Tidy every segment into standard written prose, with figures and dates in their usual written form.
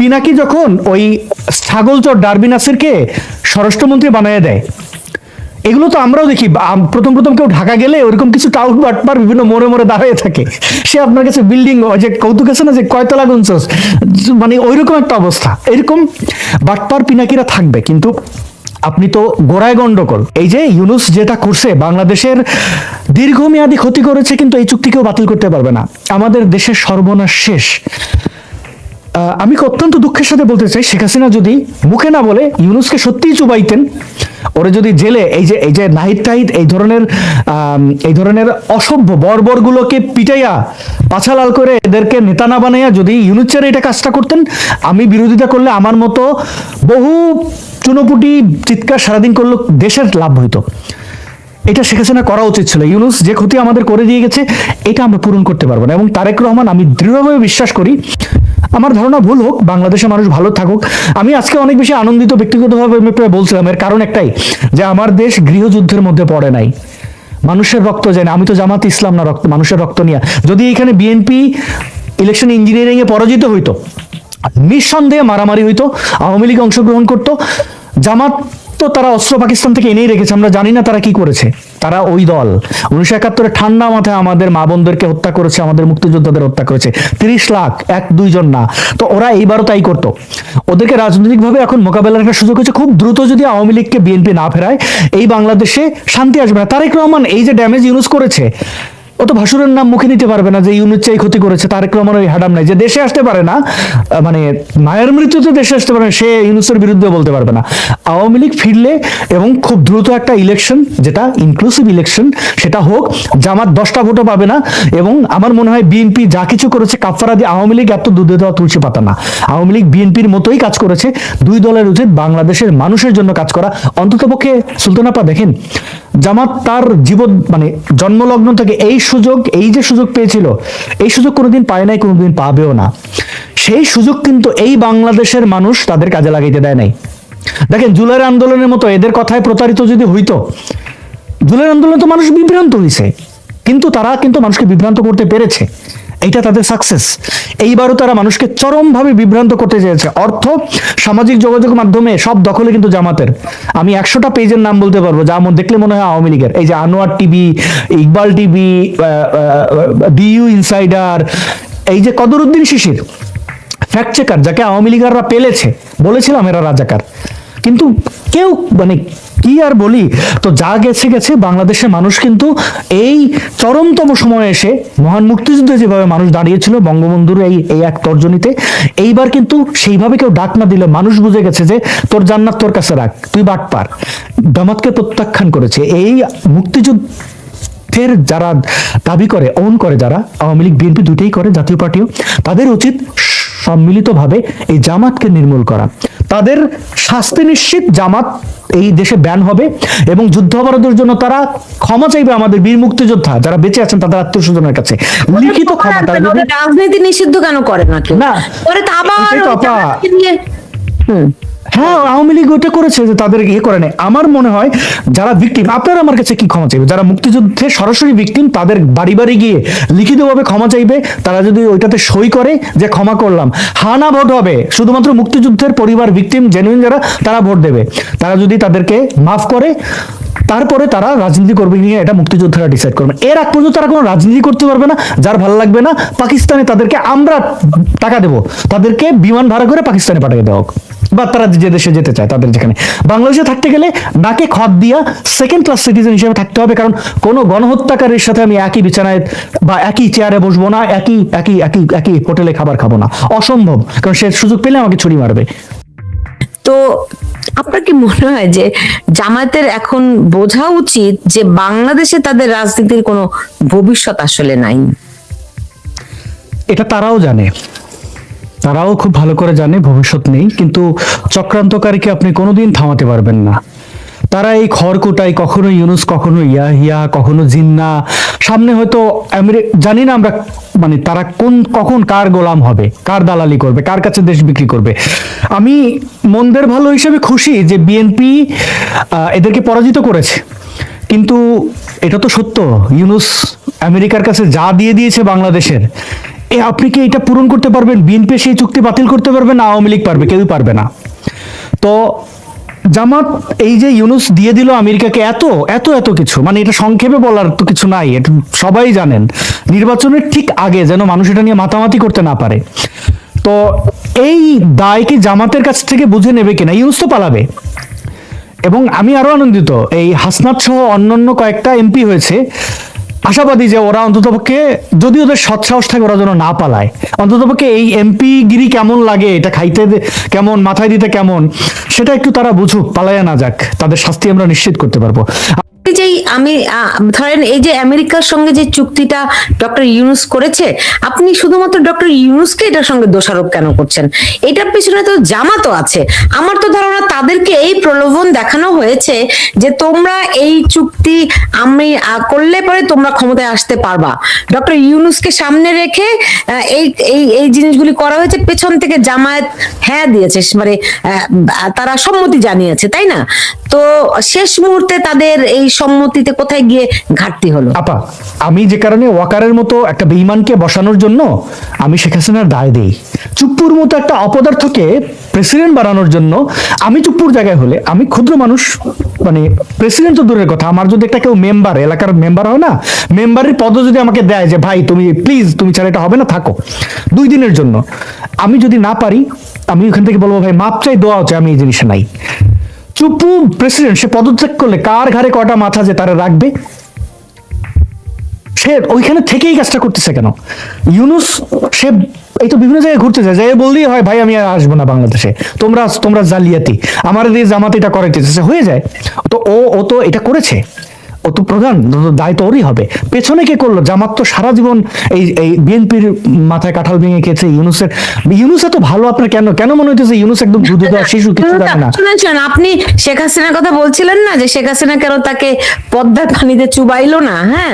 পিনাকি যখন ওই ছাগলচর ডারবি নাসিরকে স্বরাষ্ট্রমন্ত্রী বানিয়ে দেয়, এগুলো তো আমরাও দেখি। প্রথম প্রথম কেউ ঢাকা গেলে ওরকম কিছু টাউট বাটপার বিভিন্ন মোড়ে মোড়ে দাঁড়িয়ে থাকে, সে আপনার কাছে বিল্ডিং যে কৌতুক আছে না যে কয়তলা গুনছস, মানে ওইরকম একটা অবস্থা। এরকম বাটপার পিনাকিরা থাকবে, কিন্তু আপনি তো গোড়ায় গন্ডগোল। এই যে ইউনুস যেটা করছে, বাংলাদেশের দীর্ঘমেয়াদী ক্ষতি করেছে, কিন্তু এই চুক্তিকেও বাতিল করতে পারবে না। আমাদের দেশের সর্বনাশ শেষ। আমি অত্যন্ত দুঃখের সাথে বলতে চাই, শেখ হাসিনা যদি মুখে না বলে ইউনুসকে সত্যিই চুবাইতেন, ওরে যদি জেলে এই যে নাহিদ টাহিদ এই ধরনের অসভ্য বর্বরগুলোকে পিটাইয়া পাছা লাল করে এদেরকে নেতা না বানাইয়া যদি ইউনুস চেয়ারে এটা কাজটা করতেন, আমি বিরোধিতা করলে আমার মতো বহু চুনোপুটি চিৎকার সারাদিন করলো, দেশের লাভ হইতো। এটা শেখ হাসিনা করা উচিত ছিল। ইউনুস যে ক্ষতি আমাদের করে দিয়ে গেছে, এটা আমরা পূরণ করতে পারবো না। এবং তারেক রহমান, আমি দৃঢ়ভাবে বিশ্বাস করি, আমার ধারণা ভুল হোক, বাংলাদেশের মানুষ ভালো থাকুক। আমি আজকে অনেক বেশি আনন্দিত ব্যক্তিগতভাবে বলছিলাম, এর কারণ একটাই, যে আমার দেশ গৃহযুদ্ধের মধ্যে পড়ে নাই, মানুষের রক্ত যায় না। আমি তো জামাত ইসলাম না, মানুষের রক্ত নিয়ে। যদি এখানে বিএনপি ইলেকশন ইঞ্জিনিয়ারিং এ পরাজিত হইতো, নিঃসন্দেহে মারামারি হইতো, আওয়ামী লীগ অংশগ্রহণ করতো। জামাত তো তারা অস্ত্র পাকিস্তান থেকে এনেই রেখেছে, আমরা জানি না তারা কি করেছে। তারা ওই দল 1971 ঠান্ডা মাথায় আমাদের মা বোনদেরকে হত্যা করেছে, আমাদের মুক্তিযোদ্ধাদের হত্যা করেছে, 30 লাখ, 1-2 জন না। তো ওরা এইবারও তাই করতো। ওদেরকে রাজনৈতিকভাবে এখন মোকাবেলার একটা সুযোগ হচ্ছে। খুব দ্রুত যদি আওয়ামী লীগকে বিএনপি না ফেরায়, এই বাংলাদেশে শান্তি আসবে না। তারেক রহমান এই যে ড্যামেজ ইউনুস করেছে, ও তো ভাসুরের নাম মুখে নিতে পারবে না যে ইউনুস চাই ক্ষতি করেছে। তারেক রহমান ওই হ্যাডাম নাই যে দেশে আসতে পারে না, মানে মায়ের মৃত্যুতে দেশে আসতে পারে না, সে ইউনুসের বিরুদ্ধে বলতে পারবে না। আওয়ামী লীগ ফিরলে এবং খুব দ্রুত একটা ইলেকশন, যেটা ইনক্লুসিভ ইলেকশন, সেটা হোক। জামাত 10টা ভোটও পাবে না। এবং আমার মনে হয় বিএনপি যা কিছু করেছে কাফারা দিয়ে, আওয়ামী লীগ এত দুধে দেওয়া তুলসী পাতা না। আওয়ামী লীগ বিএনপির মতোই কাজ করেছে। দুই দলের উচিত বাংলাদেশের মানুষের জন্য কাজ করা। অন্ততপক্ষে সুলতান আপা দেখেন, জামাত তার জীবন মানে জন্মলগ্ন থেকে এই যে সুযোগ পেয়েছিল, এই সুযোগ কোনোদিন পায় নাই, কোনোদিন পাবেও না। সেই সুযোগ কিন্তু এই বাংলাদেশের মানুষ তাদের কাজে লাগাইতে দেয় নাই। দেখেন, জুলাইয়ের আন্দোলনের মতো এদের কথায় প্রতারিত যদি হইতো, জুলাইয়ের আন্দোলনে তো মানুষ বিভ্রান্ত হয়েছে, কিন্তু তারা কিন্তু মানুষকে বিভ্রান্ত করতে পেরেছে। এইটা তাদের সাকসেস। এইবারও তারা মানুষকে চরমভাবে বিভ্রান্ত করতে চেয়েছে। অর্থ, সামাজিক যোগাযোগ মাধ্যমে সব দখলে কিন্তু জামাতের। আমি 100টা পেজের নাম বলতে পারবো যা দেখলে মনে হয় আওয়ামী লীগের। এই যে Anwar TV, Iqbal TV, DU insider, এই যে কদরউদ্দিন শিশির ফ্যাক্ট চেকার, যাকে আওয়ামী লীগাররা পেলেছে, বলেছিলাম এরা রাজাকার, কিন্তু কেউ মানে কি আর বলি। তো যা গেছে গেছে। বাংলাদেশের মানুষ কিন্তু এই চরমতম সময়ে এসে, মহান মুক্তিযুদ্ধে যেভাবে মানুষ দাঁড়িয়েছিল বঙ্গবন্ধুর এই এক তর্জনীতে, এইবার কিন্তু সেইভাবে কেউ ডাক না দিলে মানুষ বুঝে গেছে যে তোর জান্নাত তোর কাছে রাখ, তুই বাটপার। জামাতকে প্রত্যাখ্যান করেছে। এই মুক্তিযুদ্ধের যারা দাবি করে, ওন করে যারা, আওয়ামী লীগ বিএনপি দুইটাই করে, জাতীয় পার্টিও, তাদের উচিত সম্মিলিতভাবে এই জামাতকে নির্মূল করা। তাদের শাস্তি নিশ্চিত। জামাত এই দেশে ব্যান হবে এবং যুদ্ধাপরাধের জন্য তারা ক্ষমা চাইবে আমাদের বীর মুক্তিযোদ্ধা যারা বেঁচে আছেন তাদের আত্মীয় স্বজনের কাছে, লিখিত ক্ষমা। রাজনীতি নিষিদ্ধ কেন করে না কেউ? না, ওরে তো আবার হ্যাঁ, আওয়ামী লীগ ওইটা করেছে যে তাদের ইয়ে করে নেয়। আমার মনে হয় যারা ভিকটিম, আপনারা আমার কাছে কি ক্ষমা চাইবে? যারা মুক্তিযুদ্ধে সরাসরি ভিকটিম, তাদের বাড়ি বাড়ি গিয়ে লিখিতভাবে ক্ষমা চাইবে। তারা যদি ওইটাতে সই করে যে ক্ষমা করলাম, হানা ভোট হবে। শুধুমাত্র মুক্তিযুদ্ধের পরিবার, ভিকটিম জেনুইন যারা, তারা ভোট দেবে। তারা যদি তাদেরকে মাফ করে, তারপরে তারা রাজনীতি করবে নিয়ে এটা মুক্তিযোদ্ধারা ডিসাইড করবে। এর আগ পর্যন্ত তারা কোনো রাজনীতি করতে পারবে না। যার ভালো লাগবে না, পাকিস্তানে তাদেরকে আমরা টাকা দেবো, তাদেরকে বিমান ভাড়া করে পাকিস্তানে পাঠিয়ে দেওয়া হোক, বা তারা যে দেশে যেতে চায় তাদের যেখানে। বাংলাদেশে থাকতে গেলে নাকে খত দিয়া সেকেন্ড ক্লাস সিটিজেন হিসেবে থাকতে হবে। কারণ কোনো গণহত্যাকারীর সাথে আমি একই বিছানায় বা একই চেয়ারে বসবো না, একই হোটেলে খাবার খাবো না, অসম্ভব। কারণ সে সুযোগ পেলে আমাকে ছুরি মারবে। তো আপনার কি মনে হয় যে জামায়াতের এখন বোঝা উচিত যে বাংলাদেশে তাদের রাজনীতির কোনো ভবিষ্যৎ আসলে নাই? এটা তারাও জানে, তারাও খুব ভালো করে জানে ভবিষ্যৎ নেই, কিন্তু চক্রান্তকারীকে আপনি কোনোদিন থামাতে পারবেন না। তারা এই খড়কুটাই, কখনো ইউনুস, কখনো ইয়াহিয়া, কখনো জিন্না, সামনে হয়তো জানি না আমরা, মানে তারা কখন কার গোলাম হবে, কার দালালি করবে, কার কাছে দেশ বিক্রি করবে। আমি মন্দের ভালো হিসেবে খুশি যে বিএনপি এদেরকে পরাজিত করেছে, কিন্তু এটা তো সত্য, ইউনুস আমেরিকার কাছে যা দিয়ে দিয়েছে বাংলাদেশের, আপনি কি এটা পূরণ করতে পারবেন? বিএনপি সেই চুক্তি বাতিল করতে পারবে না, আওয়ামী লীগ পারবে? কেউই পারবে না। তো জামাত এই যে ইউনুস দিয়ে দিল আমেরিকাকে এত এত এত কিছু, মানে এটা সংক্ষেপে বলার তো কিছু নাই, এটা সবাই জানেন। নির্বাচনের ঠিক আগে যেন মানুষ এটা নিয়ে মাতামাতি করতে না পারে। তো এই দায় কি জামাতের কাছ থেকে বুঝে নেবে কিনা? ইউনুস তো পালাবে। এবং আমি আরো আনন্দিত, এই হাসনাত সহ অন্যান্য কয়েকটা এমপি হয়েছে, আশাবাদী যে ওরা অন্ততপক্ষে, যদি ওদের সৎসাহস থাকে ওরা যেন না পালায়, অন্ততপক্ষে এই এমপি গিরি কেমন লাগে, এটা খাইতে কেমন, মাথায় দিতে কেমন, সেটা একটু তারা বুঝুক, পালায়া না যাক, তাদের শাস্তি আমরা নিশ্চিত করতে পারবো। যেই আমি ধরেন এই যে আমেরিকার সঙ্গে যে চুক্তিটা ডক্টর ইউনুস করেছে, আপনি শুধুমাত্র ডক্টর ইউনুসকে এটার সঙ্গে দোষারোপ কেন করছেন? এটার পিছনে তো জামাতও আছে। আমার তো ধারণা তাদেরকে এই প্রলোভন দেখানো হয়েছে যে তোমরা এই চুক্তি আমি করলে পরে তোমরা ক্ষমতায় আসতে পারবা। ডক্টর ইউনুসকে সামনে রেখে এই এই এই জিনিসগুলি করা হয়েছে। পেছন থেকে জামায়াত হ্যাঁ দিয়েছে, মানে তারা সম্মতি জানিয়েছে, তাই না? তো শেষ মুহূর্তে তাদের এই সম্মতিতে কোথায় গিয়ে ঘাটতি হলো? আপা, আমি যে কারণে ওয়াকারের মতো একটা বেঈমানকে বসানোর জন্য আমি শেখ হাসিনার দায় দেই, চুপ্পুর মতো একটা অপদার্থকে প্রেসিডেন্ট বানানোর জন্য আমি চুপ্পুর জায়গায় হলে, আমি ক্ষুদ্র মানুষ, মানে প্রেসিডেন্ট তো দূরের কথা, আমার যদি একটা কেউ মেম্বার, এলাকার মেম্বার হয় না, মেম্বারের পদও যদি আমাকে দেয় যে ভাই তুমি প্লিজ, তুমি ছাড়া এটা হবে না, থাকো 2 দিনের জন্য, আমি যদি না পারি, আমি ওখান থেকে বলবো ভাই মাপ চাই, দোয়া চাই, আমি এই জিনিসে নাই। চুপ্পু প্রেসিডেন্ট, সে পদত্যাগ করলে কার ঘাড়ে কয়টা মাথা যে তারা রাখবে? সে ওইখানে থেকেই কাজটা করতেছে কেন? ইউনুস সে এই তো বিভিন্ন জায়গায় ঘুরতে যায়, যাই বললেই হয় ভাই আমি আর আসবো না বাংলাদেশে, তোমরা জালিয়াতি, আমার দিয়ে জামাত এটা করাইতেছে, হয়ে যায়। তো ও তো এটা করেছে, ও তো প্রধান, দায় তো ওরই হবে। পেছনে কে করলো? জামাত তো সারা জীবন এই বিএনপির মাথায় কাঁঠাল ভেঙে খেয়েছে। ইউনুস এত ভালো, আপনার কেন কেন মনে হইতেছে ইউনুস একদম দুধ দেওয়া শিশু, কিছু জানে না? শুনেছেন আপনি শেখ হাসিনার কথা বলছিলেন না, যে শেখ হাসিনা কেন তাকে পদ্মার পানিতে চুবাইলো না? হ্যাঁ,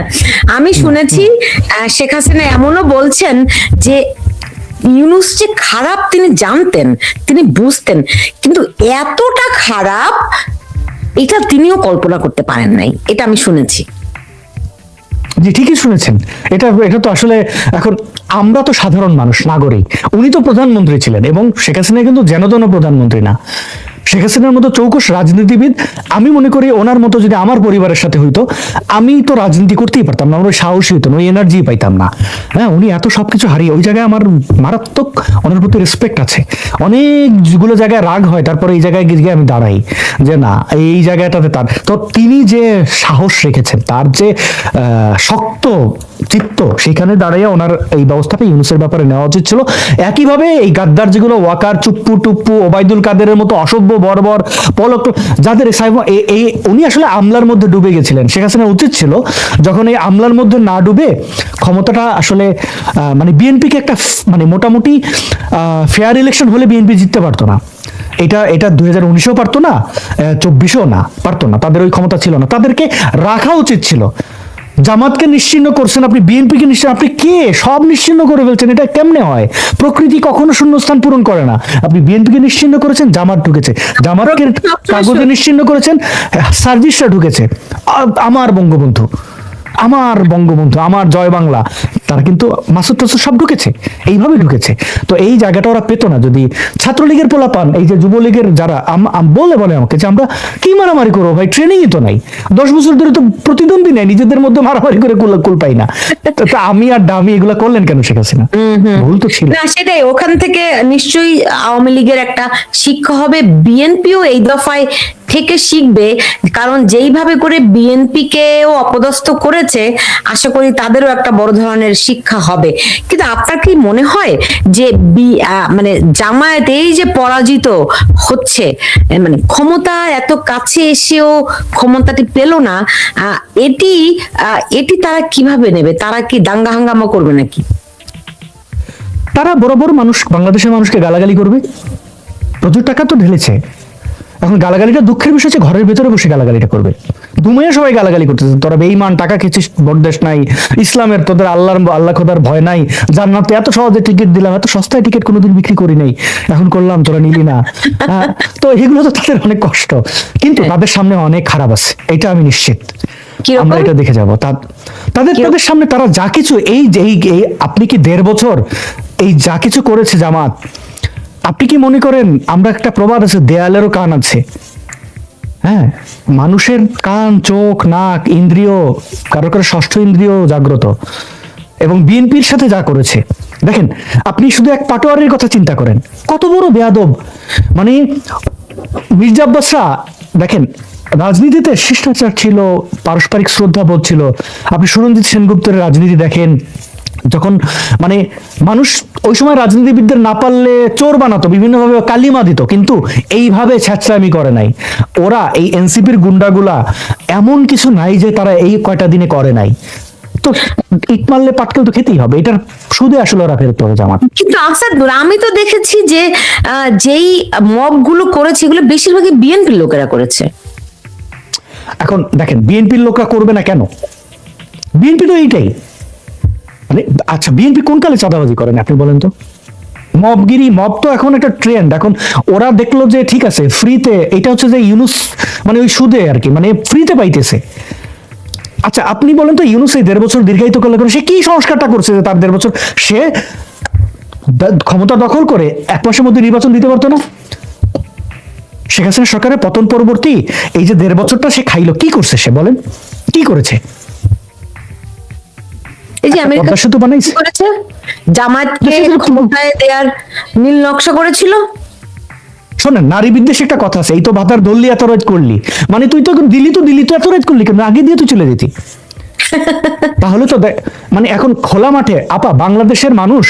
আমি শুনেছি শেখ হাসিনা এমনও বলছেন যে ইউনুস যে খারাপ তিনি জানতেন, তিনি বুঝতেন, কিন্তু এতটা খারাপ এটা তিনিও কল্পনা করতে পারেন নাই, এটা আমি শুনেছি। জি, ঠিকই শুনেছেন। এটা এটা তো আসলে এখন আমরা তো সাধারণ মানুষ, নাগরিক, উনি তো প্রধানমন্ত্রী ছিলেন, এবং শেখ হাসিনা কিন্তু যেন তেন প্রধানমন্ত্রী না। শেখ হাসিনার মতো চৌকস রাজনীতিবিদ, আমি মনে করি ওনার মতো যদি আমার পরিবারের সাথে হইতো, আমি তো রাজনীতি করতেই পারতাম না, আমার ওই সাহসী হইতো না, ওই এনার্জি পাইতাম না। হ্যাঁ, উনি এত সবকিছু হারিয়ে, ওই জায়গায় আমার মারাত্মক ওনার প্রতি রেসপেক্ট আছে। অনেকগুলো জায়গায় রাগ হয়, তারপরে এই জায়গায় গিয়ে আমি দাঁড়াই যে না, এই জায়গাটাতে তার তো, তিনি যে সাহস রেখেছেন, তার যে শক্ত চিত্ত, সেখানে দাঁড়িয়ে ওনার এই ব্যবস্থাটা ইউনুসের ব্যাপারে নেওয়া উচিত ছিল। একইভাবে এই গাদ্দার যেগুলো ওয়াকার, চুপ্পু টুপ্পু, ওবায়দুল কাদেরের মতো অসভ্য বর্বর পলক, যাদের এই উনি আসলে আমলার মধ্যে ডুবে গেছিলেন। শেখ হাসিনার উচিত ছিল যখন এই আমলার মধ্যে না ডুবে ক্ষমতাটা আসলে মানে বিএনপিকে একটা মানে মোটামুটি ফেয়ার ইলেকশন হলে বিএনপি জিততে পারতো না। এটা 2019-ও পারতো না, 24-ও না, পারতো না, তাদের ওই ক্ষমতা ছিল না। তাদেরকে রাখা উচিত ছিল। জামাতকে নিশ্চিহ্ন করছেন আপনি, বিএনপিকে নিশ্চিহ্ন, আপনি কে সব নিশ্চিহ্ন করে ফেলছেন? এটা কেমনে হয়? প্রকৃতি কখনো শূন্যস্থান পূরণ করে না। আপনি বিএনপিকে নিশ্চিহ্ন করেছেন, জামাত ঢুকেছে, জামাতকে কাগজে নিশ্চিহ্ন করেছেন, সার্জিসরা ঢুকেছে। আমার বঙ্গবন্ধু, আমার জয় বাংলা, তারা কিন্তু মাসুদ টাসুদ সব ঢুকেছে, এইভাবে ঢুকেছে। তো এই জায়গাটা ওরা পেতো না যদি ছাত্রলীগের পোলা পান, এই যে যুবলীগের যারা বলে আমাকে যে আমরা কি মারামারি করবো ভাই, ট্রেনিংই তো নাই, 10 বছর ধরে তো প্রতিদ্বন্দ্বী নেই, নিজেদের মধ্যে মারামারি করে কুল পাই না। তো আমি আর ডামি এগুলা করলেন কেন শেখ হাসিনা? ভুল তো ছিল না, সেটাই। ওখান থেকে নিশ্চয়ই আওয়ামী লীগের একটা শিক্ষা হবে, বিএনপিও এই দফায় থেকে শিখবে, কারণ যেইভাবে করে বিএনপি কেও অপদস্থ করেছে, আশা করি তাদেরও একটা বড় ধরনের শিক্ষা হবে। কিন্তু আপনার কি মনে হয় যে মানে জামায়াত এই যে পরাজিত হচ্ছে, মানে ক্ষমতা এত কাছে এসেও ক্ষমতাটি পেল না, এটি তারা কিভাবে নেবে? তারা কি দাঙ্গা হাঙ্গামা করবে নাকি? তারা বড় বড় মানুষ, বাংলাদেশের মানুষকে গালাগালি করবে, প্রচুর টাকা তো ঢেলেছে। এখন গালাগালিটা দুঃখের বিষয় হচ্ছে ঘরের ভেতরে বসে গালাগালিটা করবে। দুনিয়া সবাই গালাগালি করতেছে, তোরা বেঈমান, টাকা খেয়েছিস, বরদেশ নাই, ইসলামের তোদের আল্লাহ খোদার ভয় নাই, জান্নাতে এত সহজে টিকিট দিলাম, এত সস্তায় টিকিট কোনোদিন বিক্রি করি নাই, এখন করলাম, তোরা নিলি না। তো এগুলো তো তাদের অনেক কষ্ট, কিন্তু তাদের সামনে অনেক খারাপ আছে, এটা আমি নিশ্চিত। কিরকম? আমরা এটা দেখে যাব। তাদের তাদের সামনে তারা যা কিছু এই যে এই আপনি কি 1.5 বছর এই যা কিছু করেছে জামাত, আপনি কি মনে করেন আমরা একটা প্রবাদ আছে দেয়ালেরও কান আছে? হ্যাঁ, মানুষের কান, চোখ, নাক, ইন্দ্রিয়, কারো কারো ষষ্ঠ ইন্দ্রিয় জাগ্রত। এবং বিএনপির সাথে যা করেছে দেখেন, আপনি শুধু এক পাটোয়ারির কথা চিন্তা করেন, কত বড় বেয়াদব। মানে মির্জা আব্বাসরা দেখেন রাজনীতিতে শিষ্টাচার ছিল, পারস্পরিক শ্রদ্ধাবোধ ছিল। আপনি সুরঞ্জিত সেনগুপ্তের রাজনীতি দেখেন, যখন মানে মানুষ ওই সময় রাজনীতিবিদদের না পারলে চোর বানাতো, বিভিন্নভাবে কালিমা দিত, কিন্তু এইভাবে ছ্যাঁচড়ামি করে নাই। ওরা এই এনসিপির গুন্ডাগুলা এমন কিছু নাই যে তারা এই কয়টা দিনে করে নাই। তো ইট মারলে পাটকেল তো খেতেই হবে, এটার সুদে আসলে ওরা ফেরত হবে জামাত। কিন্তু আসাদুর, আমি তো দেখেছি যে যেই মব গুলো করেছে এগুলো বেশিরভাগই বিএনপির লোকেরা করেছে। এখন দেখেন বিএনপির লোকরা করবে না কেন? বিএনপি তো এইটাই, মানে আচ্ছা বিএনপি কোন কালে চাঁদাবাজি করেন আপনি বলেন তো? মবগিরি, মব তো এখন একটা ট্রেন্ড। এখন ওরা দেখলো যে ঠিক আছে ফ্রিতে, এটা হচ্ছে যে ইউনুস মানে ওই সুদে আর কি, মানে ফ্রিতে পাইতেছে। আচ্ছা আপনি বলেন তো ইউনুস এই 1.5 বছর দীর্ঘায়িত করলে করে সে কি সংস্কারটা করছে যে তার 1.5 বছর সে ক্ষমতা দখল করে 1 মাসের মধ্যে নির্বাচন দিতে পারতো না? শেখ হাসিনা সরকারের পতন পরবর্তী এই যে 1.5 বছরটা সে খাইলো, কি করছে সে বলেন? কি করেছে? এই যে আমেরিকা পদ্মা সেতু বানাইছে, করেছে, জামায়াতকে ক্ষমতায় দেওয়ার নীল নকশা করেছিল। শোনেন নারী বিদ্বেষে একটা কথা আছে, এই তো ভাতার দললি এত রাজ করলি, মানে তুই তো দিলি তো এত রাজ করলি কেন? আগে দিয়ে তুই চলে যেতি। তাহলে তো মানে এখন খোলা মাঠে আপা বাংলাদেশের মানুষ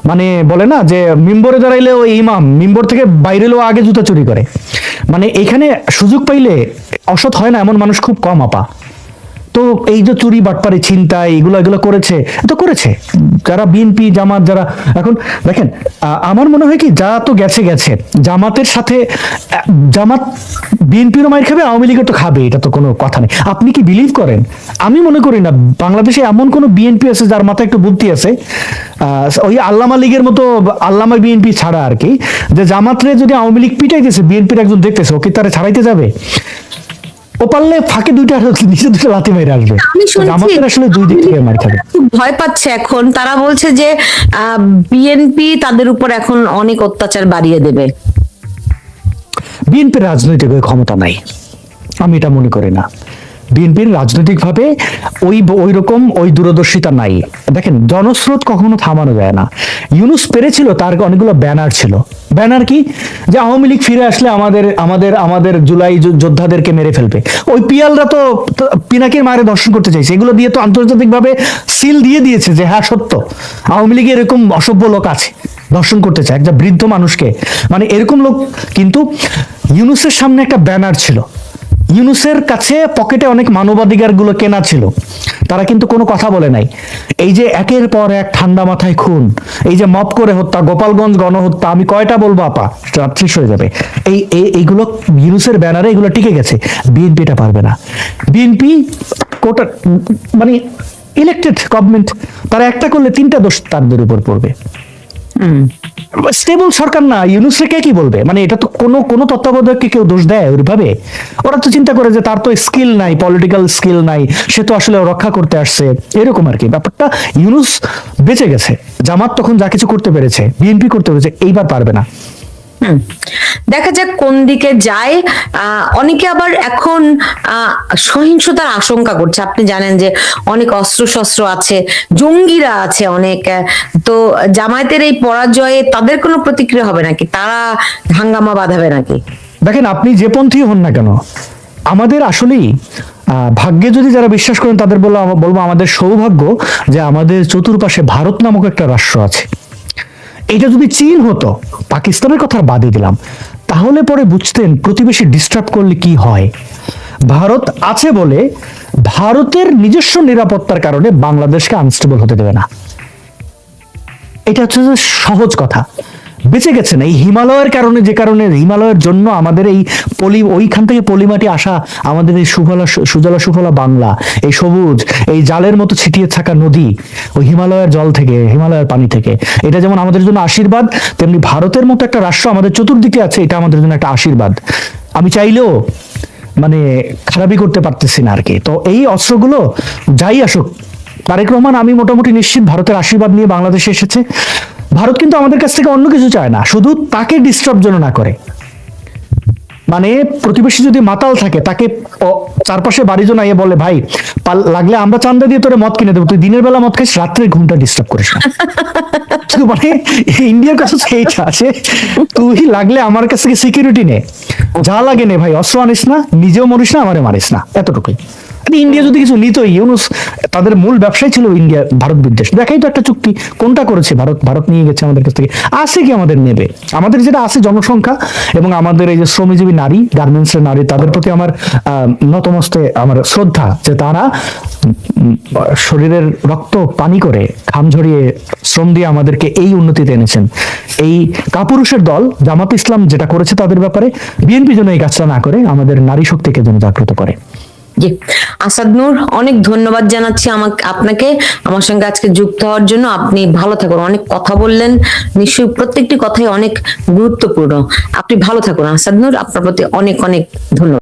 মানে বলে না যে মিম্বরে দাঁড়াইলেও ইমাম, মিম্বর থেকে বাইরেলেও আগে জুতা চুরি করে। মানে এখানে সুযোগ পাইলে অসৎ হয় না এমন মানুষ খুব কম আপা। তো এই যে চুরি বাটপারি ছিনতাই এগুলো করেছে, তো করেছে যারা বিএনপি জামাত যারা। এখন দেখেন আমার মনে হয় কি যা তো গেছে গেছে, জামাতের সাথে জামাত বিএনপিরও মাইর খাবে, আওয়ামী লীগের তো খাবে, এটা তো কোনো কথা নেই। আপনি কি বিলিভ করেন? আমি মনে করি না বাংলাদেশে এমন কোনো বিএনপি আছে যার মাথায় একটু বুদ্ধি আছে, ওই আল্লামা লীগের মতো আল্লামা বিএনপি ছাড়া আর কি, যে জামাতরে যদি আওয়ামী লীগ পিটাইতেছে বিএনপির একজন দেখতেছে, ওকে তারা ছাড়াইতে যাবে? ও পারলে ফাঁকে নিচে দুটো লাথি মেরে আসবে। আমি শুনছি জামাতের আসলে দুই দিক থেকে মার খাবে। খুব ভয় পাচ্ছে এখন, তারা বলছে যে বিএনপি তাদের উপর এখন অনেক অত্যাচার বাড়িয়ে দেবে। বিএনপির রাজনৈতিক ক্ষমতা নাই, আমি এটা মনে করি না। বিএনপির রাজনৈতিক ভাবে ওই রকম ওই দূরদর্শিতা নাই। দেখেন জনস্রোত কখনো থামানো যায় না। ইউনুস পেরেছিল, তার অনেকগুলো ব্যানার ছিল। ব্যানার কি? যে আওয়ামী লীগ ফিরে আসলে আমাদের আমাদের আমাদের জুলাই যোদ্ধাদেরকে মেরে ফেলবে। ওই পিয়ালরা তো পিনাকির মায়ের দর্শন করতে চাইছে, এগুলো দিয়ে তো আন্তর্জাতিকভাবে সিল দিয়ে দিয়েছে যে হ্যাঁ সত্য আওয়ামী লীগে এরকম অসভ্য লোক আছে, দর্শন করতে চায় একটা বৃদ্ধ মানুষকে, মানে এরকম লোক। কিন্তু ইউনুসের সামনে একটা ব্যানার ছিল, ইউনুসের কাছে পকেটে অনেক মানবাধিকার গুলো কেনা ছিল, তারা কিন্তু কোনো কথা বলে নাই। এই যে একের পর এক ঠান্ডা মাথায় খুন, এই যে মপ করে হত্যা, গোপালগঞ্জ গণহত্যা, আমি কয়টা বলবো আপা, রাত্রিশ হয়ে যাবে। এইগুলো ইউনুসের ব্যানারে এগুলো টিকে গেছে, বিএনপি এটা পারবে না। বিএনপি কোটা মানে ইলেক্টেড গভর্নমেন্ট, তারা একটা করলে 3টা দোষ তাদের উপর পড়বে। স্টেবল সরকার না, ইউনুসে কে কি বলবে? মানে এটা তো কোনো তত্ত্বাবধায়ককে কেউ দোষ দেয় ওইভাবে? ওরা তো চিন্তা করে যে তার তো স্কিল নাই, পলিটিক্যাল স্কিল নাই, সে তো আসলে রক্ষা করতে আসছে, এরকম আর কি ব্যাপারটা। ইউনুস বেঁচে গেছে, জামাত তখন যা কিছু করতে পেরেছে, বিএনপি করতে পেরেছে, এইবার পারবে না। দেখা যাক কোন দিকে যায়। অনেকে আবার এখন সহিংসতার আশঙ্কা করছে। আপনি জানেন যে অনেক অস্ত্র শস্ত্র আছে, জঙ্গিরা আছে অনেক। তো জামায়াতের এই পরাজয়ে তাদের কোনো প্রতিক্রিয়া হবে নাকি? তারা হাঙ্গামা বাঁধাবে নাকি? দেখেন আপনি যে পন্থী হন না কেন, আমাদের আসলেই ভাগ্যে যদি যারা বিশ্বাস করেন তাদের বলবো আমাদের সৌভাগ্য যে আমাদের চতুর্পাশে ভারত নামক একটা রাষ্ট্র আছে। এটা যদি চীন হতো, পাকিস্তানের কথা বাদই দিলাম, তাহলে পরে বুঝতেন প্রতিবেশী ডিস্টার্ব করলে কি হয়। ভারত আছে বলে ভারতের নিজস্ব নিরাপত্তার কারণে বাংলাদেশকে আনস্টেবল হতে দেবে না। এটা হচ্ছে যে সহজ কথা। বেঁচে গেছে না এই হিমালয়ের কারণে, যে কারণে হিমালয়ের জন্য আমাদের এই ওইখান থেকে পলিমাটি আসা, আমাদের এই সুজলা সুফলা বাংলা, এই সবুজ, এই জালের মতো ছিটিয়ে থাকা নদী, ওই হিমালয়ের জল থেকে, হিমালয়ের পানি থেকে, এটা যেমন আমাদের জন্য আশীর্বাদ, তেমনি ভারতের মতো একটা রাষ্ট্র আমাদের চতুর্দিকে আছে, এটা আমাদের জন্য একটা আশীর্বাদ। আমি চাইলেও মানে খারাপি করতে পারতেছি না আর কি। তো এই অস্ত্রগুলো যাই আসুক, তারেক রহমান আমি মোটামুটি নিশ্চিত ভারতের আশীর্বাদ নিয়ে বাংলাদেশে এসেছে। ভারত কিন্তু আমাদের কাছ থেকে অন্য কিছু চায় না, শুধু তাকে ডিস্টার্ব যেন না করে। মানে প্রতিবেশী যদি মাতাল থাকে তাকে চারপাশে বাড়ি জনাইয়ে বলে, ভাই লাগলে আমরা চান্দা দিয়ে তোরে মদ কিনে দেবো, তুই দিনের বেলা মদ খাইস, রাত্রে ঘুমটা ডিস্টার্ব করিস না। তো মানে ইন্ডিয়ার কাছে সেইটা আছে, তুই লাগলে আমার কাছ থেকে সিকিউরিটি নে, যা লাগে নে ভাই, অস্ত্র আনিস না, নিজেও মরিস না, আমারে মারিস না, এতটুকুই। ইন্ডিয়া যদি কিছু নিত, ইউনুস তাদের মূল ব্যবসায় ছিল ইন্ডিয়া ভারত বিদ্বেষ। দেখাই তো একটা চুক্তি কোনটা করেছে ভারত, ভারত নিয়ে গেছে আমাদের কাছ থেকে, আছে কি আমাদের নেবে? আমাদের যেটা আছে জনসংখ্যা এবং আমাদের এই যে শ্রমজীবী নারী, গার্মেন্টসের নারী, তাদের প্রতি আমার নতমস্তে আমার শ্রদ্ধা, যে তারা শরীরের রক্ত পানি করে ঘাম ঝরিয়ে শ্রম দিয়ে আমাদেরকে এই উন্নতিতে এনেছেন। এই কাপুরুষের দল জামাত ইসলাম যেটা করেছে তাদের ব্যাপারে, বিএনপি যেন এই কাজটা না করে, আমাদের নারী শক্তিকে যেন জাগ্রত করে। জি, আসাদ নূর, অনেক ধন্যবাদ জানাচ্ছি আপনাকে আমার সঙ্গে আজকে যুক্ত হওয়ার জন্য। আপনি ভালো থাকুন, অনেক কথা বললেন, নিশ্চয়ই প্রত্যেকটি কথাই অনেক গুরুত্বপূর্ণ। আপনি ভালো থাকুন আসাদ নূর, আপনার প্রতি অনেক অনেক ধন্যবাদ।